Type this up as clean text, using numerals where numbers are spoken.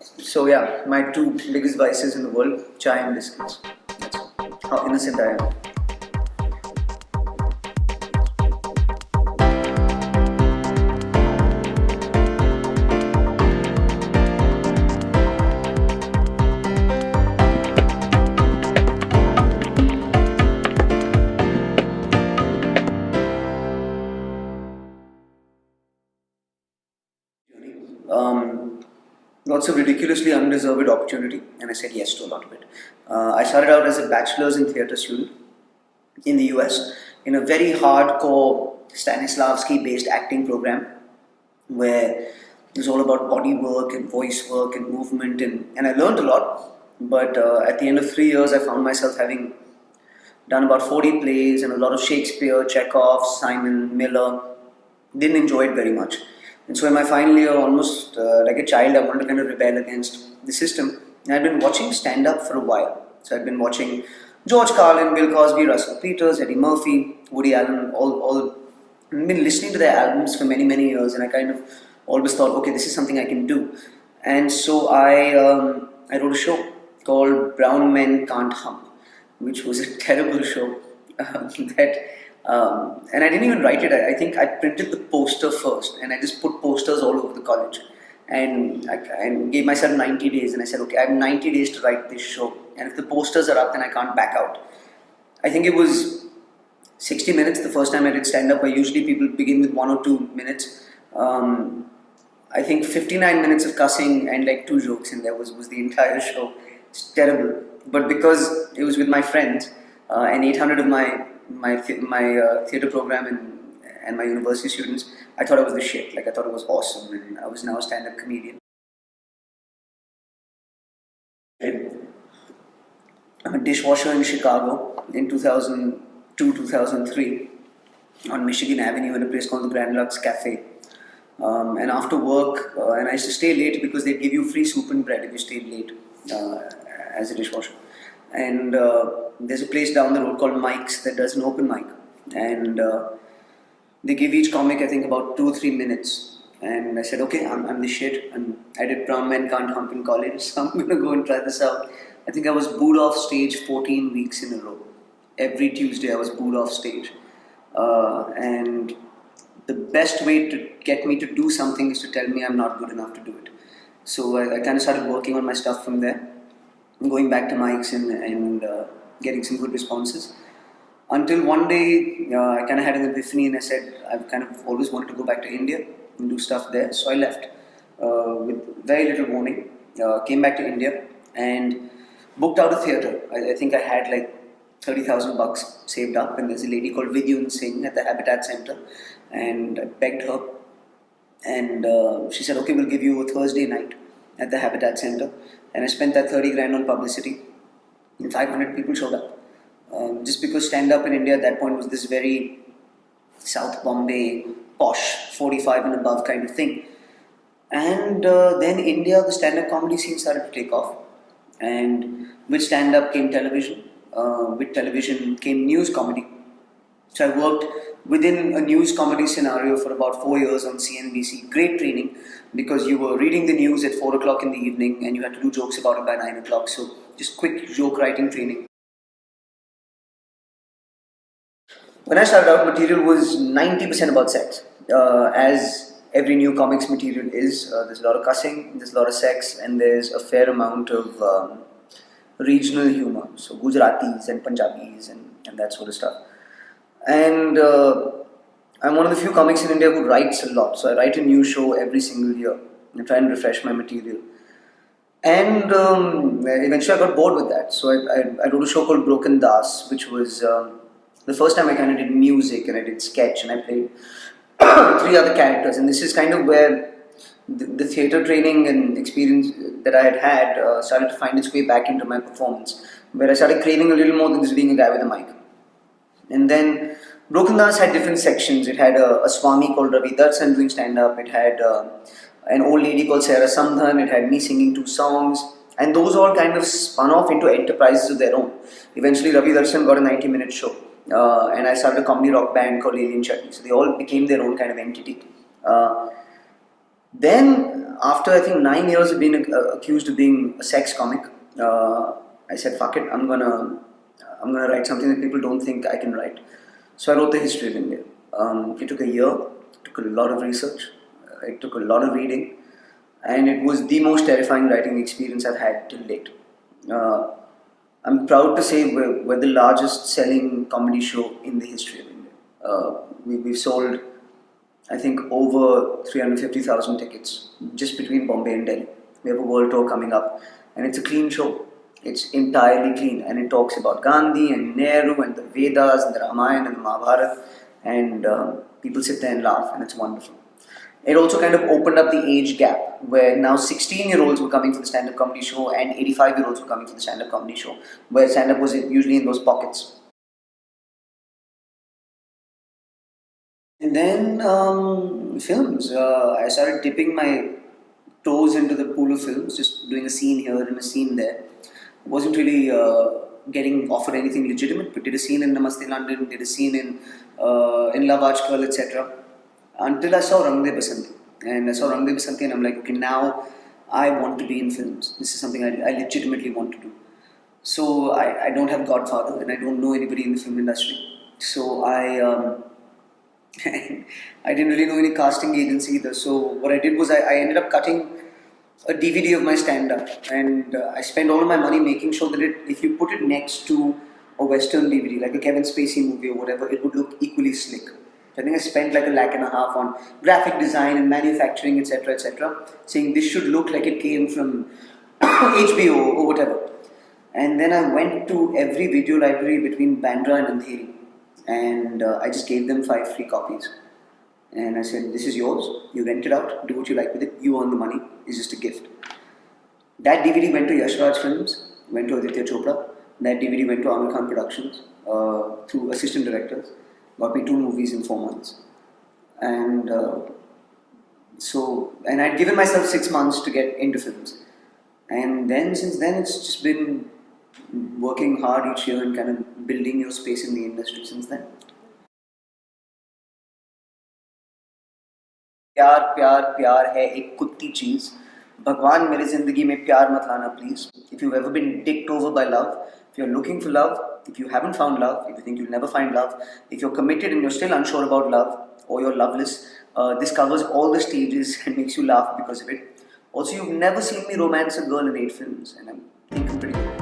So yeah, my two biggest vices in the world, chai and biscuits. That's how innocent I am. Um, Lots of ridiculously undeserved opportunity, and I said yes to a lot of it. I started out as a bachelor's in theatre student in the US in a very hardcore Stanislavski based acting program where it was all about body work and voice work and movement, and I learned a lot. But at the end of 3 years, I found myself having done about 40 plays and a lot of Shakespeare, Chekhov, Simon, Miller. Didn't enjoy it very much. And so in my final year, almost like a child, I wanted to kind of rebel against the system. And I'd been watching stand up for a while. So I'd been watching George Carlin, Bill Cosby, Russell Peters, Eddie Murphy, Woody Allen, all I've been listening to their albums for many, many years, and I kind of always thought, okay, this is something I can do. And so I wrote a show called Brown Men Can't Hump, which was a terrible show. And I didn't even write it. I think I printed the poster first, and I just put posters all over the college, and gave myself 90 days, and I said, okay, I have 90 days to write this show, and if the posters are up, then I can't back out. I think it was 60 minutes the first time I did stand up. Where usually people begin with 1 or 2 minutes. I think 59 minutes of cussing and like 2 jokes, and there was the entire show. It's terrible, but because it was with my friends and 800 of my theatre program and my university students, I thought I was the shit. Like I thought it was awesome, and I was now a stand-up comedian. I'm a dishwasher in Chicago in 2002, 2003 on Michigan Avenue in a place called the Grand Lux Cafe. And after work, and I used to stay late because they'd give you free soup and bread if you stayed late as a dishwasher. And there's a place down the road called Mike's that does an open mic. And they give each comic, I think, about 2 or 3 minutes. And I said, okay, I'm the shit. I did Brown Men Can't Hump in college, so I'm going to go and try this out. I think I was booed off stage 14 weeks in a row. Every Tuesday I was booed off stage. And the best way to get me to do something is to tell me I'm not good enough to do it. So I kind of started working on my stuff from there, going back to mics and getting some good responses. Until one day, I kind of had an epiphany and I said, I've kind of always wanted to go back to India and do stuff there. So I left with very little warning, came back to India and booked out a theatre. I think I had like 30,000 bucks saved up, and there's a lady called Vidyun Singh at the Habitat Center, and I begged her, and she said, okay, we'll give you a Thursday night at the Habitat Center, and I spent that 30 grand on publicity, and 500 people showed up. Just because stand-up in India at that point was this very South Bombay, posh, 45 and above kind of thing. And then India, the stand-up comedy scene started to take off, and with stand-up came television. With television came news comedy. So I worked within a news comedy scenario for about 4 years on CNBC. Great training, because you were reading the news at 4 o'clock in the evening and you had to do jokes about it by 9 o'clock. So just quick joke writing training. When I started out, material was 90% about sex. As every new comics material is, there's a lot of cussing, there's a lot of sex, and there's a fair amount of regional humor, so Gujaratis and Punjabis and that sort of stuff. And I'm one of the few comics in India who writes a lot, so I write a new show every single year and try and refresh my material. And eventually I got bored with that, so I wrote a show called Broken Das, which was the first time I kind of did music and I did sketch and I played 3 other characters, and this is kind of where the theatre training and experience that I had started to find its way back into my performance, where I started craving a little more than just being a guy with a mic. And then Broken Das had different sections. It had a Swami called Ravi Darshan doing stand-up. It had an old lady called Sarah Samdhan. It had me singing 2 songs. And those all kind of spun off into enterprises of their own. Eventually Ravi Darshan got a 90-minute show. And I started a comedy rock band called Alien Chutney. So they all became their own kind of entity. Then, after I think 9 years of being accused of being a sex comic, I said, "Fuck it, I'm gonna write something that people don't think I can write." So I wrote the history of India. It took a year, it took a lot of research, it took a lot of reading, and it was the most terrifying writing experience I've had till date. Uh, I'm proud to say we're the largest selling comedy show in the history of India. We've sold, I think, over 350,000 tickets just between Bombay and Delhi. We have a world tour coming up, and it's a clean show. It's entirely clean, and it talks about Gandhi and Nehru and the Vedas and the Ramayana and the Mahabharata, and people sit there and laugh, and it's wonderful. It also kind of opened up the age gap where now 16-year-olds were coming for the stand-up comedy show and 85-year-olds were coming for the stand-up comedy show, where stand-up was usually in those pockets. And then films. I started dipping my toes into the pool of films, just doing a scene here and a scene there. Wasn't really getting offered anything legitimate, but did a scene in Namaste London, did a scene in Love Ajkal, etc. Until I saw Rang De Basanti. And I saw Rang De Basanti and I'm like, okay, now I want to be in films. This is something I legitimately want to do. So I don't have Godfather and I don't know anybody in the film industry. So I didn't really know any casting agency either. So what I did was I ended up cutting a DVD of my stand-up, and I spent all of my money making sure that if you put it next to a Western DVD, like a Kevin Spacey movie or whatever, it would look equally slick. I think I spent like $1.5 lakh on graphic design and manufacturing, etc., saying this should look like it came from HBO or whatever. And then I went to every video library between Bandra and Andheri, and I just gave them 5 free copies. And I said, "This is yours. You rent it out. Do what you like with it. You earn the money. It's just a gift." That DVD went to Yashraj Films, went to Aditya Chopra. That DVD went to Amir Khan Productions through assistant directors. Got me 2 movies in 4 months. And and I'd given myself 6 months to get into films. And then since then, it's just been working hard each year and kind of building your space in the industry since then. प्यार प्यार प्यार है एक कुत्ती चीज भगवान मेरे जिंदगी में प्यार मत लाना please if you've ever been dicked over by love, if you're looking for love, if you haven't found love, if you think you'll never find love, if you're committed and you're still unsure about love or you're loveless, this covers all the stages and makes you laugh because of it. Also, you've never seen me romance a girl in 8 films and I think I'm pretty good.